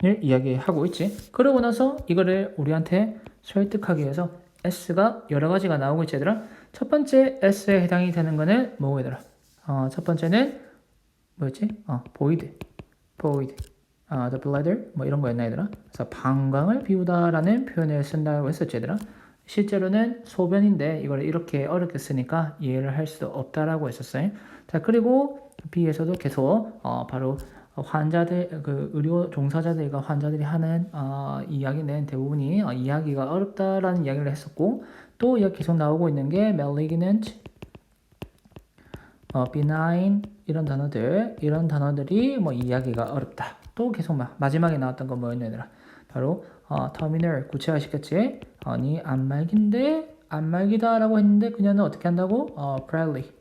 이야기하고 있지. 그러고 나서 이거를 우리한테 설득하기 위해서 S가 여러 가지가 나오고 있지 얘들아. 첫 번째 S에 해당이 되는 거는 뭐고 얘들아? 첫 번째는 뭐였지? void, the bladder 뭐 이런 거였나 얘들아? 그래서 방광을 비우다라는 표현을 쓴다고 했었지 얘들아. 실제로는 소변인데 이걸 이렇게 어렵게 쓰니까 이해를 할 수 없다라고 했었어요. 자, 그리고 B에서도 계속 바로 환자들 그 의료 종사자들과 환자들이 하는 이야기는 대부분이 이해하기가 어렵다라는 이야기를 했었고, 또 여기 계속 나오고 있는 게 malignant, benign 이런 단어들이 뭐 이해하기가 어렵다. 또 계속 마지막에 나왔던 건 뭐였느냐? 바로 terminal 구체화시켰지. 아니 안 말기다라고 했는데 그녀는 어떻게 한다고? brightly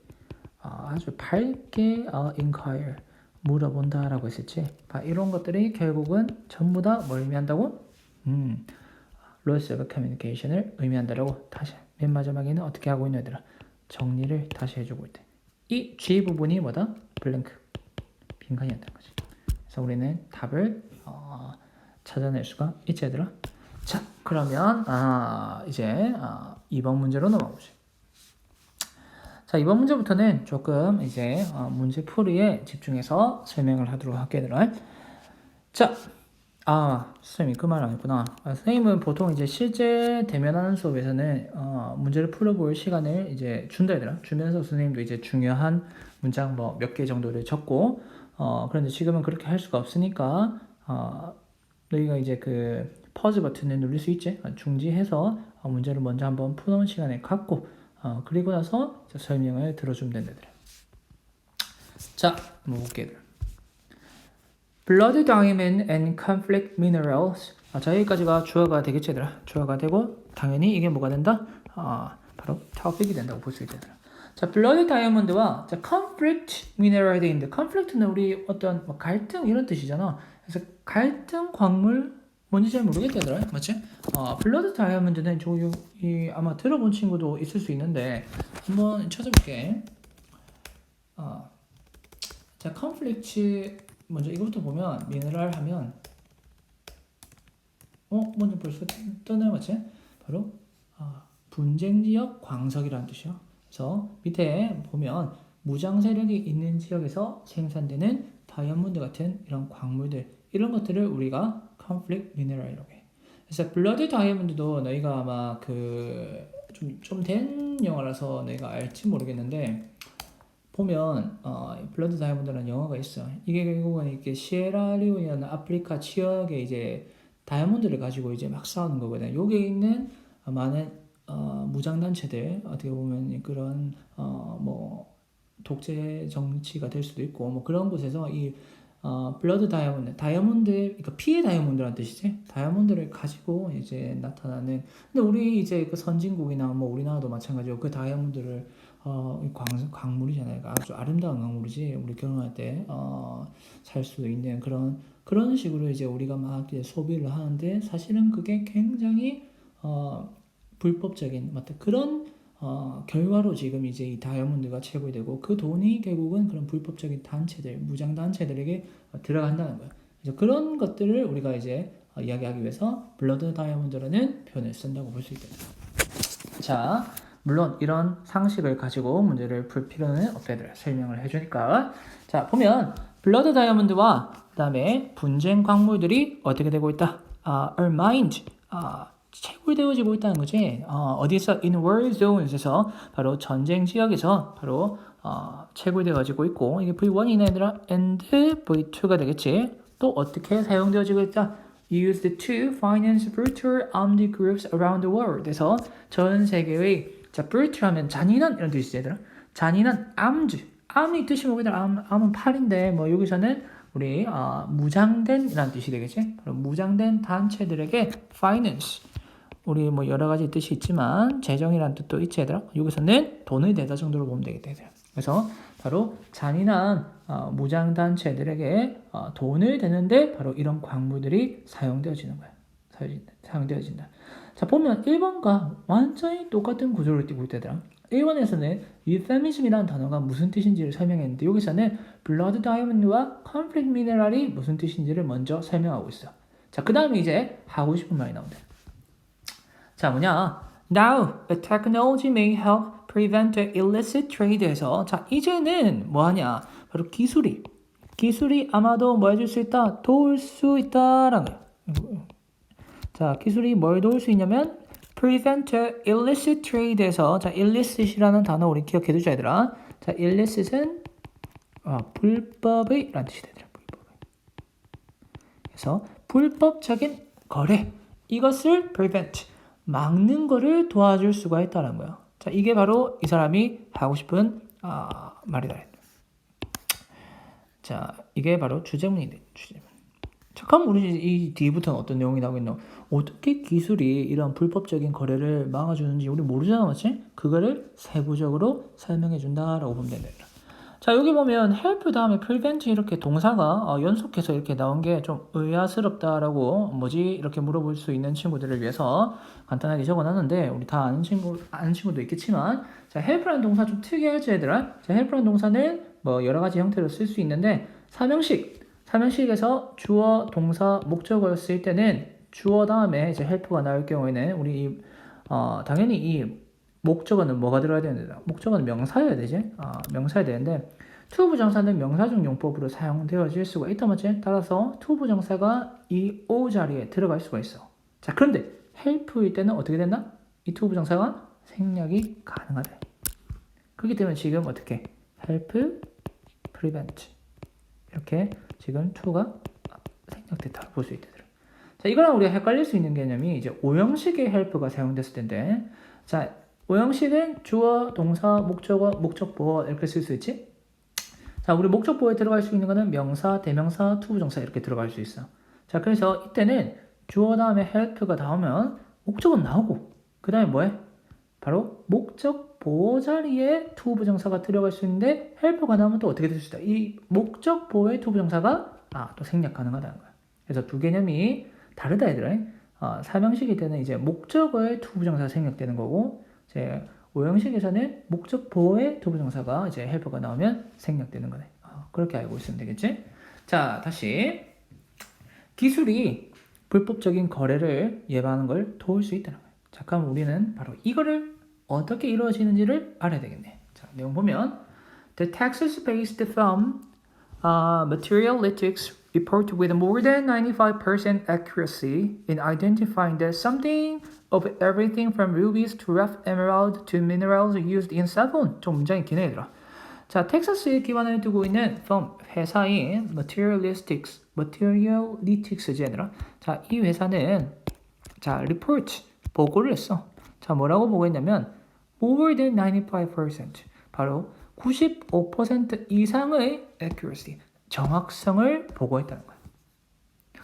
아주 밝게 inquire 물어본다라고 했었지. 이런 것들이 결국은 전부 다 뭘 의미한다고? loss of communication을 의미한다라고 다시 맨 마지막에는 어떻게 하고 있는 애들아 정리를 다시 해주고 있대. 이 G 부분이 뭐다? 블랭크 빈칸이었던 거지. 그래서 우리는 답을 찾아낼 수가 있지 얘들아. 자, 그러면 이제 2번 문제로 넘어가보죠. 자, 이번 문제부터는 조금 이제 문제 풀이에 집중해서 설명을 하도록 할게 얘들아. 자, 선생님이 그 말 안 했구나. 선생님은 보통 이제 실제 대면하는 수업에서는 문제를 풀어볼 시간을 이제 준다 얘들아. 주면서 선생님도 이제 중요한 문장 뭐 몇 개 정도를 적고, 그런데 지금은 그렇게 할 수가 없으니까 너희가 이제 그 퍼즈 버튼을 누를 수 있지. 중지해서 문제를 먼저 한번 푸는 시간을 갖고 그리고 나서 설명을 들어주면 된다 얘들아. 자, 한번 볼게. Blood diamond and conflict minerals. 자, 여기까지가 주어가 되겠지 얘들아. 주어가 되고 당연히 이게 뭐가 된다? 바로 topic이 된다고 볼 수 있지 얘들아. 자, blood diamond와 conflict mineral인데 conflict는 우리 어떤 뭐 갈등 이런 뜻이잖아. 그래서 갈등 광물 뭔지 잘 모르겠다 얘들아. 맞지? blood diamond는 이 아마 들어본 친구도 있을 수 있는데 한번 찾아볼게. 자, conflict 먼저 이것부터 보면 미네랄 하면 먼저 벌써 떠나요 맞지? 바로 분쟁지역 광석이라는 뜻이요. 그래서 밑에 보면 무장 세력이 있는 지역에서 생산되는 다이아몬드 같은 이런 광물들 이런 것들을 우리가 conflict mineral이라고 해. 그래서 블러드 다이아몬드도 너희가 아마 그 좀 된 영화라서 너희가 알지 모르겠는데 보면 블러드 다이아몬드라는 영화가 있어. 이게 결국은 이렇게 시에라리온이라는 아프리카 지역에 이제 다이아몬드를 가지고 이제 막 싸우는 거거든. 여기에 있는 많은 무장 단체들 어떻게 보면 그런 뭐 독재 정치가 될 수도 있고 뭐 그런 곳에서 이 블러드 다이아몬드 그러니까 피의 다이아몬드라는 뜻이지. 다이아몬드를 가지고 이제 나타나는. 근데 우리 이제 그 선진국이나 뭐 우리나라도 마찬가지고 그 다이아몬드를 광물이잖아요. 아주 아름다운 광물이지. 우리 결혼할 때 살 수 있는 그런 식으로 이제 우리가 막 이제 소비를 하는데 사실은 그게 굉장히 불법적인 그런 결과로 지금 이제 이 다이아몬드가 채굴되고 그 돈이 결국은 그런 불법적인 단체들, 무장 단체들에게 들어간다는 거야. 그래서 그런 것들을 우리가 이제 이야기하기 위해서 블러드 다이아몬드라는 표현을 쓴다고 볼 수 있다. 자, 물론 이런 상식을 가지고 문제를 풀 필요는 없다더라. 설명을 해주니까. 자, 보면 블러드 다이아몬드와 그다음에 분쟁 광물들이 어떻게 되고 있다? are mined. 채굴되어지고 있다는 거지. 어디서 in war zones에서 바로 전쟁 지역에서 바로 채굴되어지고 있고 이게 V1이나 아니라 and V2가 되겠지. 또 어떻게 사용되어지고 있다? Used to finance brutal armed groups around the world. 그래서 전 세계의 brutal 하면 잔인한 이런 뜻이지 얘들아. 잔인한 arm이 뜻이 뭐겠다? arm은 팔인데 뭐 여기서는 우리 무장된 이라는 뜻이 되겠지. 바로 무장된 단체들에게 finance 우리 뭐 여러 가지 뜻이 있지만 재정이라는 뜻도 있지 얘들아. 여기서는 돈을 내다 정도로 보면 되겠다 얘들아. 그래서 바로 잔인한 무장 단체들에게 돈을 대는데 바로 이런 광물들이 사용되어지는 거야. 사용되어진다. 자, 보면 1번과 완전히 똑같은 구조를 띠고 있다 얘들아. 1번에서는 euphemism이라는 단어가 무슨 뜻인지를 설명했는데 여기서는 blood diamond와 conflict mineral이 무슨 뜻인지를 먼저 설명하고 있어. 자, 그 다음에 이제 하고 싶은 말이 나온대. 자, 뭐냐? Now, the technology may help prevent the illicit trade에서 자, 이제는 뭐하냐? 바로 기술이 아마도 뭐 해줄 수 있다? 도울 수 있다라는 거예요. 자, 기술이 뭘 도울 수 있냐면 prevent illicit trade에서 자, illicit이라는 단어 우리 기억해 두자 얘들아. 자, illicit은 불법의 라는 뜻이 되더라. 불법의. 그래서 불법적인 거래 이것을 prevent 막는 거를 도와줄 수가 있다는 거야. 자, 이게 바로 이 사람이 하고 싶은 말이다. 자, 이게 바로 주제문인데 주제문. 자, 그럼 우리 이 뒤부터는 어떤 내용이 나오겠노? 어떻게 기술이 이런 불법적인 거래를 막아주는지 우리 모르잖아, 맞지? 그거를 세부적으로 설명해 준다라고 보면 된다. 자, 여기 보면 help 다음에 prevent 이렇게 동사가 연속해서 이렇게 나온 게 좀 의아스럽다라고 뭐지? 이렇게 물어볼 수 있는 친구들을 위해서 간단하게 적어놨는데 우리 다 아는 친구도 있겠지만 자, help라는 동사 좀 특이하지 얘들아? 자, help라는 동사는 뭐 여러 가지 형태로 쓸 수 있는데 삼형식에서 주어, 동사, 목적어를 쓸 때는 주어 다음에 이제 help가 나올 경우에는 우리 당연히 이 목적어는 뭐가 들어야 되는데 목적어는 명사여야 되지? 명사여야 되는데 to 부정사는 명사적 용법으로 사용되어질 수가 있다 맞지? 따라서 to 부정사가 이 o 자리에 들어갈 수가 있어. 자, 그런데 help일 때는 어떻게 된다? 이 to 부정사가 생략이 가능하다. 그렇기 때문에 지금 어떻게 help, prevent 이렇게 지금 to가 생략됐다 볼 수 있다. 자, 이거랑 우리가 헷갈릴 수 있는 개념이 이제 오형식의 help가 사용됐을 텐데 자, 오형식은 주어, 동사, 목적어, 목적보어 이렇게 쓸 수 있지? 자, 우리 목적보어에 들어갈 수 있는 거는 명사, 대명사, 투부정사 이렇게 들어갈 수 있어. 자, 그래서 이때는 주어 다음에 help가 나오면 목적은 나오고 그 다음에 뭐해? 바로 목적보어 자리에 투부정사가 들어갈 수 있는데 help가 나오면 또 어떻게 될 수 있다? 이 목적보어의 투부정사가 또 생략 가능하다는 거야. 그래서 두 개념이 다르다 얘들아. 삼형식일 때는 이제 목적어의 투부정사가 생략되는 거고 이제 오형식에서는 목적보어의 투부정사가 이제 help가 나오면 생략되는 거네. 그렇게 알고 있으면 되겠지? 자, 다시 기술이 불법적인 거래를 예방하는 걸 도울 수 있다는 거예요. 자, 그럼 우리는 바로 이거를 어떻게 이루어지는지를 알아야 되겠네. 자, 내용 보면 The Texas-based firm Materialytics report with more than 95% accuracy in identifying that something of everything from rubies to rough emerald to minerals used in cell phone. 좀 문장이 기네 얘들아. 자, 텍사스에 기반을 두고 있는 회사인 Materialytics 얘들아. 자, 이 회사는 자, report 보고를 했어. 자, 뭐라고 보고했냐면 more than 95% 바로 95% 이상의 accuracy, 정확성을 보고했다는 거야.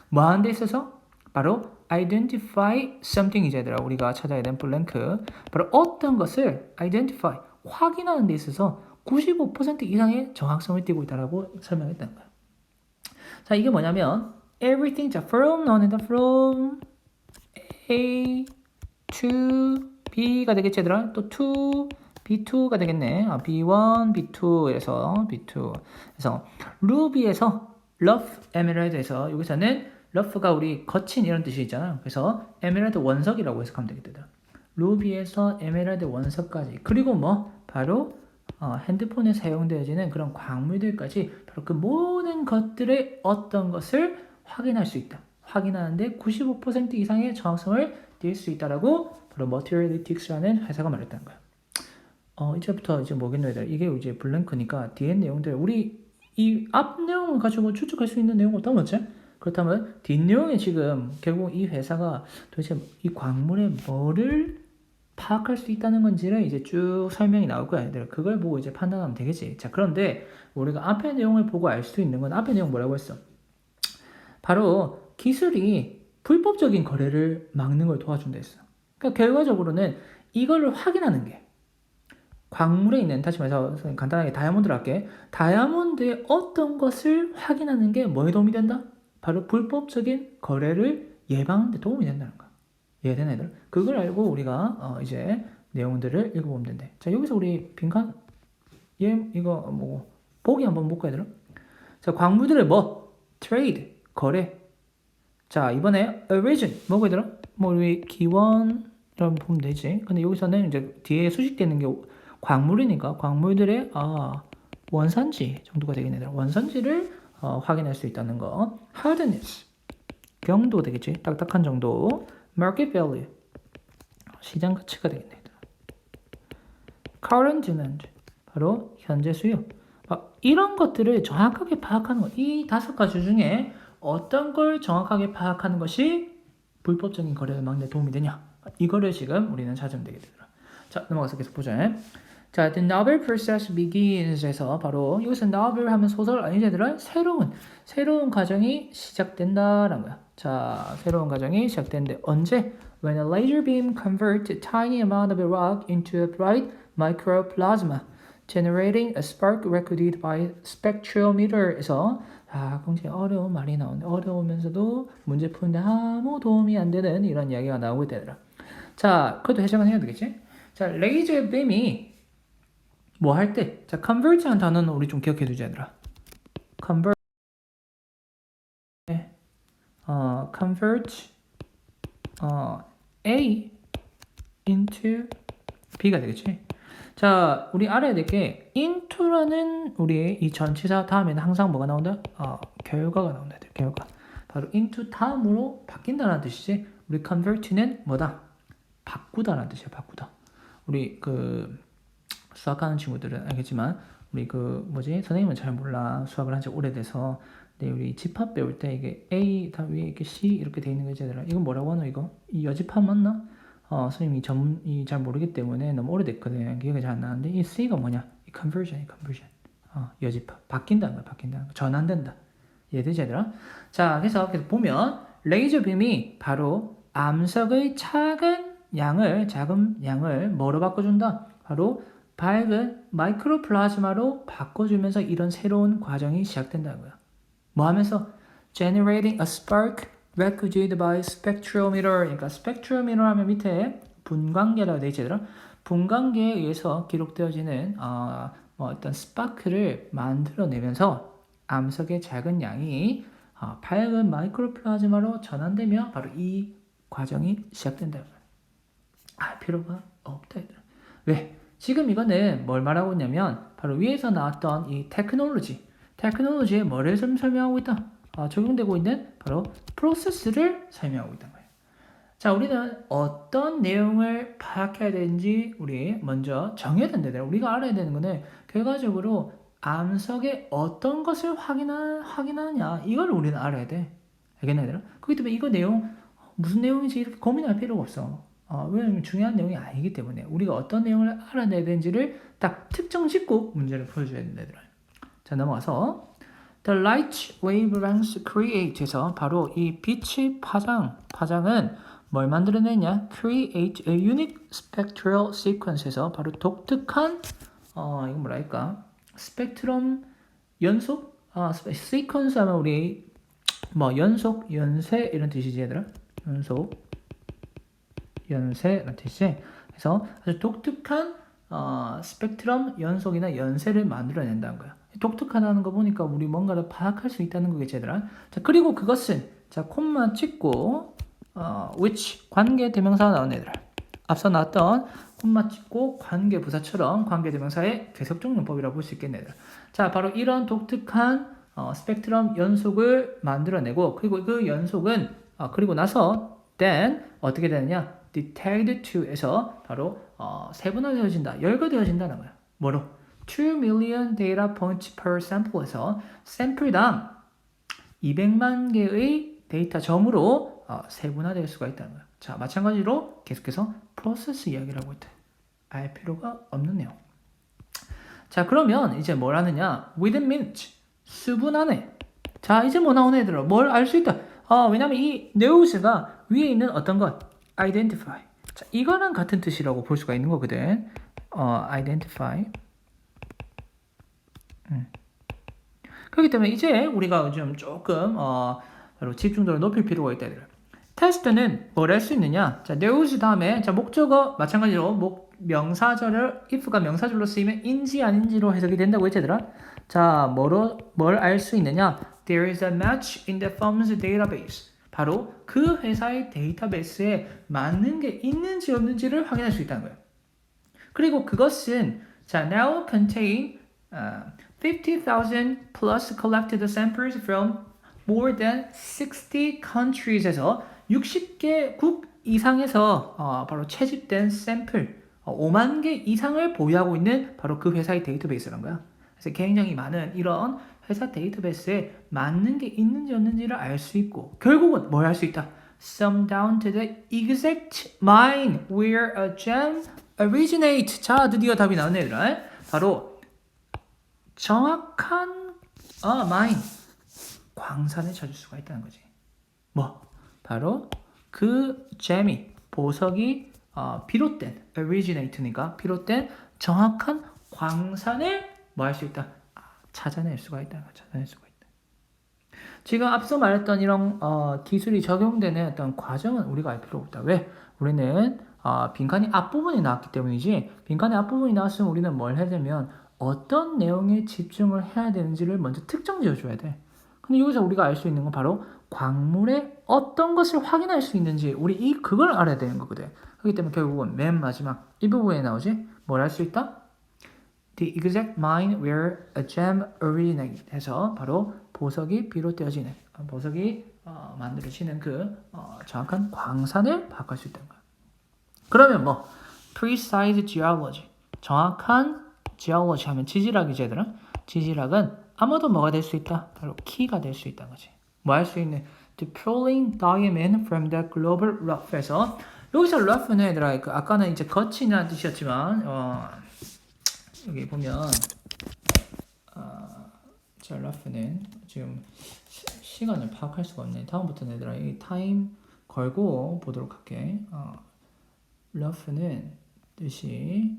뭐 하는 데 있어서? 바로 identify something 이제 얘들아 우리가 찾아야 되는 블랭크 바로 어떤 것을 identify, 확인하는 데 있어서 95% 이상의 정확성을 띠고 있다라고 설명했다는 거야. 자, 이게 뭐냐면 everything, 자, from 너네들 from A to B가 되겠지 얘들아. 또 to B2가 되겠네. B1, B2에서 B2. 그래서 루비에서 rough emerald에서 여기서는 rough가 우리 거친 이런 뜻이 있잖아. 그래서 에메랄드 원석이라고 해석하면 되겠다. 루비에서 에메랄드 원석까지 그리고 뭐 바로 핸드폰에 사용되어지는 그런 광물들까지 바로 그 모든 것들의 어떤 것을 확인할 수 있다. 확인하는데 95% 이상의 정확성을 띌 수 있다라고 바로 Materialytics라는 회사가 말했다는 거야. 이제부터 이제 뭐겠노 얘들 이게 이제 블랭크니까 뒤에 내용들 우리 이 앞 내용을 가지고 추측할 수 있는 내용 어떤 거지? 그렇다면 뒷 내용에 지금 결국 이 회사가 도대체 이 광물에 뭐를 파악할 수 있다는 건지를 이제 쭉 설명이 나올 거야 얘들 그걸 보고 이제 판단하면 되겠지. 자, 그런데 우리가 앞에 내용을 보고 알 수 있는 건 앞에 내용 뭐라고 했어? 바로 기술이 불법적인 거래를 막는 걸 도와준다 했어. 그러니까 결과적으로는 이거를 확인하는 게 광물에 있는, 다시 말해서 간단하게 다이아몬드를 할게. 다이아몬드의 어떤 것을 확인하는 게 뭐에 도움이 된다? 바로 불법적인 거래를 예방하는 데 도움이 된다는 거야. 이해되나 얘들? 그걸 알고 우리가 이제 내용들을 읽어보면 된대. 자, 여기서 우리 빈칸 이거 뭐 보기 한번 볼까 얘들아? 자, 광물들의 뭐? 트레이드, 거래. 자, 이번에 origin 뭐고 얘들아? 뭐 우리 기원이라고 보면 되지. 근데 여기서는 이제 뒤에 수식되는 게 광물이니까 광물들의 원산지 정도가 되겠네. 원산지를 확인할 수 있다는 거. hardness 경도 되겠지. 딱딱한 정도. market value 시장 가치가 되겠네. current demand 바로 현재 수요. 이런 것들을 정확하게 파악하는 것. 이 5가지 중에 어떤 걸 정확하게 파악하는 것이 불법적인 거래를 막는 데 도움이 되냐? 이거를 지금 우리는 찾으면 되겠더라. 자, 넘어가서 계속 보자. 자, the novel process begins에서 바로 여기서 novel 하면 소설 아니지 얘들아? 새로운 과정이 시작된다라는 거야. 자, 새로운 과정이 시작되는데 언제? When a laser beam converts a tiny amount of rock into a bright microplasma, generating a spark recorded by spectrometer에서 굉장히 어려운 말이 나오는데 어려우면서도 문제 푸는데 아무 도움이 안 되는 이런 이야기가 나오고 있다더라. 자, 그것도 해석은 해야 되겠지? 자, 레이저 빔이 뭐 할 때? 자, convert라는 단어는 우리 좀 기억해 두자 얘들아. convert A into B가 되겠지? 자, 우리 알아야 될 게 into라는 우리의 이 전치사 다음에는 항상 뭐가 나온다? 결과가 나온다. 결과. 바로 into 다음으로 바뀐다는 뜻이지. 우리 convert는 뭐다? 바꾸다라는 뜻이야. 바꾸다. 우리 수학하는 친구들은 알겠지만 우리 선생님은 잘 몰라. 수학을 한 지 오래돼서. 근데 우리 집합 배울 때 이게 A 다 위에 이렇게 C 이렇게 돼 있는 거 있잖아. 이건 뭐라고 하노 이거? 이 여집합 맞나? 선생님이 잘 모르기 때문에 너무 오래됐거든. 기억이 잘 안 나는데 이 C가 뭐냐? 이 conversion. 여집합. 바뀐다는 거야. 전환된다. 이해되지 얘들아? 자, 그래서 보면 레이저 빔이 바로 암석의 작은 양을 뭐로 바꿔준다? 바로 밝은 마이크로 플라즈마로 바꿔주면서 이런 새로운 과정이 시작된다는 거야. 뭐 하면서? Generating a spark recorded by spectrometer. 그러니까 spectrometer 하면 밑에 분광계라고 되어 있잖아. 분광계에 의해서 기록되어지는 어떤 스파크를 만들어내면서 암석의 작은 양이 밝은 마이크로플라즈마로 전환되며 바로 이 과정이 시작된다. 필요가 없다. 왜? 지금 이거는 뭘 말하고 있냐면 바로 위에서 나왔던 이 테크놀로지의 뭐를 좀 설명하고 있다. 적용되고 있는 바로 프로세스를 설명하고 있단 말이에요. 자, 우리는 어떤 내용을 파악해야 되는지 우리 먼저 정해야 된다. 우리가 알아야 되는 거는 결과적으로 암석에 어떤 것을 확인하느냐 이걸 우리는 알아야 돼. 알겠나 얘들아? 그렇기 때문에 이거 내용 무슨 내용인지 이렇게 고민할 필요가 없어. 왜냐면 중요한 내용이 아니기 때문에 우리가 어떤 내용을 알아내야 되는지를 딱 특정 짓고 문제를 풀어줘야 된다. 얘들아. 자, 넘어가서 The light wavelengths create에서 바로 이 빛의 파장은 뭘 만들어내냐? Create a unique spectral sequence에서 바로 독특한 이거 뭐랄까? 스펙트럼 연속? sequence 하면 우리 연속, 연쇄 이런 뜻이지 얘들아. 연속, 연쇄라는 뜻이지. 그래서 아주 독특한 스펙트럼 연속이나 연쇄를 만들어낸다는 거야. 독특하다는 거 보니까 우리 뭔가를 파악할 수 있다는 거겠지 얘들아. 자, 그리고 그것은 콤마 찍고 which 관계 대명사가 나오네 얘들아. 앞서 나왔던 콤마 찍고 관계 부사처럼 관계 대명사의 계속적용법이라고 볼 수 있겠네 얘들아. 자, 바로 이런 독특한 스펙트럼 연속을 만들어내고 그리고 그 연속은 그리고 나서 then 어떻게 되느냐? detailed to에서 바로 세분화되어진다, 열거되어진다는 거야. 뭐로? 2 million data points per sample에서 샘플당 200만 개의 데이터 점으로 세분화될 수가 있다는 거야. 자, 마찬가지로 계속해서 프로세스 이야기를 하고 있다. 알 필요가 없는 내용. 자, 그러면 이제 뭘 하느냐? within minutes, 수분 안에. 자, 이제 뭐 나오네 얘들아. 뭘 알 수 있다. 왜냐면 이 news가 위에 있는 어떤 것, identify. 자, 이거랑 같은 뜻이라고 볼 수가 있는 거거든. identify. 그렇기 때문에 이제 우리가 좀 조금 바로 집중도를 높일 필요가 있다. 테스트는 뭘 할 수 있느냐? 자, news 다음에 자, 목적어 마찬가지로 명사절을 if가 명사절로 쓰이면 인지 아닌지로 해석이 된다고 했지 얘들아. 자, 뭘 알 수 있느냐? There is a match in the firm's database. 바로 그 회사의 데이터베이스에 맞는 게 있는지 없는지를 확인할 수 있다는 거예요. 그리고 그것은 자, now contain 50,000 plus collected samples from more than 60 countries에서 60개국 이상에서 바로 채집된 샘플 5만 개 이상을 보유하고 있는 바로 그 회사의 데이터베이스라는 거야. 그래서 굉장히 많은 이런 회사 데이터베이스에 맞는 게 있는지 없는지를 알 수 있고 결국은 뭘 할 수 있다? Sum down to the exact mine where a gem originate. 자, 드디어 답이 나오네, 얘들아. 바로 정확한 mine 광산을 찾을 수가 있다는 거지. 뭐? 바로 그 잼이 보석이 비롯된 originate니까 비롯된 정확한 광산을 뭐 할 수 있다? 찾아낼 수가 있다. 찾아낼 수가 있다. 지금 앞서 말했던 이런 기술이 적용되는 어떤 과정은 우리가 알 필요 없다. 왜? 우리는 빈칸이 앞부분이 나왔기 때문이지. 빈칸이 앞부분이 나왔으면 우리는 뭘 해야 되면 어떤 내용에 집중을 해야 되는지를 먼저 특정 지어줘야 돼. 근데 여기서 우리가 알 수 있는 건 바로 광물에 어떤 것을 확인할 수 있는지 우리 그걸 알아야 되는 거거든. 그렇기 때문에 결국은 맨 마지막 이 부분에 나오지? 뭘 할 수 있다? The exact mine where a gem originates 해서 바로 보석이 비롯되어지는 보석이 만들어지는 그 정확한 광산을 파악할 수 있다는 거야. 그러면 뭐 precise geology 정확한 geology 하면 지질학이지 얘들아. 지질학은 아무도 뭐가 될 수 있다? 바로 키가 될 수 있다는 거지. 뭐 할 수 있는 the pulling diamond from the global rough에서 여기서 rough는 얘들아 그 아까는 이제 거친이라는 뜻이었지만 여기 보면 자 rough는 지금 시간을 파악할 수가 없네. 다음부터는 얘들아 이 타임 걸고 보도록 할게. rough는 뜻이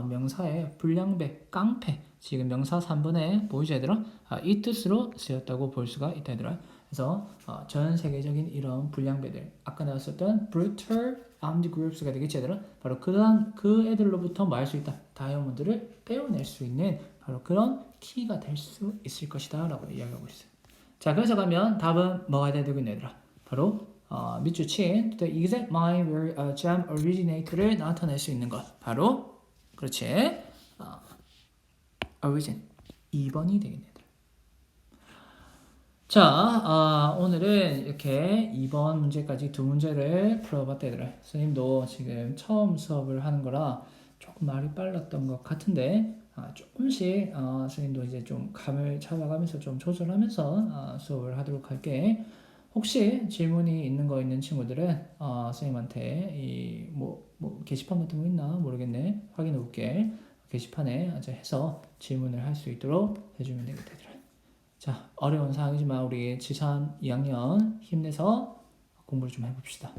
명사의 불량배, 깡패. 지금 명사 3번에 보이죠, 얘들아? 이 뜻으로 쓰였다고 볼 수가 있다, 얘들아. 그래서 전 세계적인 이런 불량배들, 아까 나왔었던 brutal armed groups가 되겠지, 얘들아? 바로 그 애들로부터 뭐 할 수 있다? 다이아몬드를 빼어낼 수 있는 바로 그런 키가 될 수 있을 것이다 라고 이야기하고 있어요. 자, 그래서 가면 답은 뭐가 돼야 되겠냐, 얘들아? 바로 밑줄 친 the exact mine where a gem originate를 나타낼 수 있는 것. 바로 그렇지. origin 2번이 되겠네. 자, 오늘은 이렇게 2번 문제까지 두 문제를 풀어봤다 얘들아. 선생님도 지금 처음 수업을 하는 거라 조금 말이 빨랐던 것 같은데 조금씩 선생님도 이제 좀 감을 잡아가면서 좀 조절하면서 수업을 하도록 할게. 혹시 질문이 있는 거 있는 친구들은 선생님한테 뭐 게시판 같은 거 있나 모르겠네. 확인해 볼게. 게시판에 해서 질문을 할 수 있도록 해주면 되겠다. 자, 어려운 상황이지만 우리 지산 2학년 힘내서 공부를 좀 해봅시다.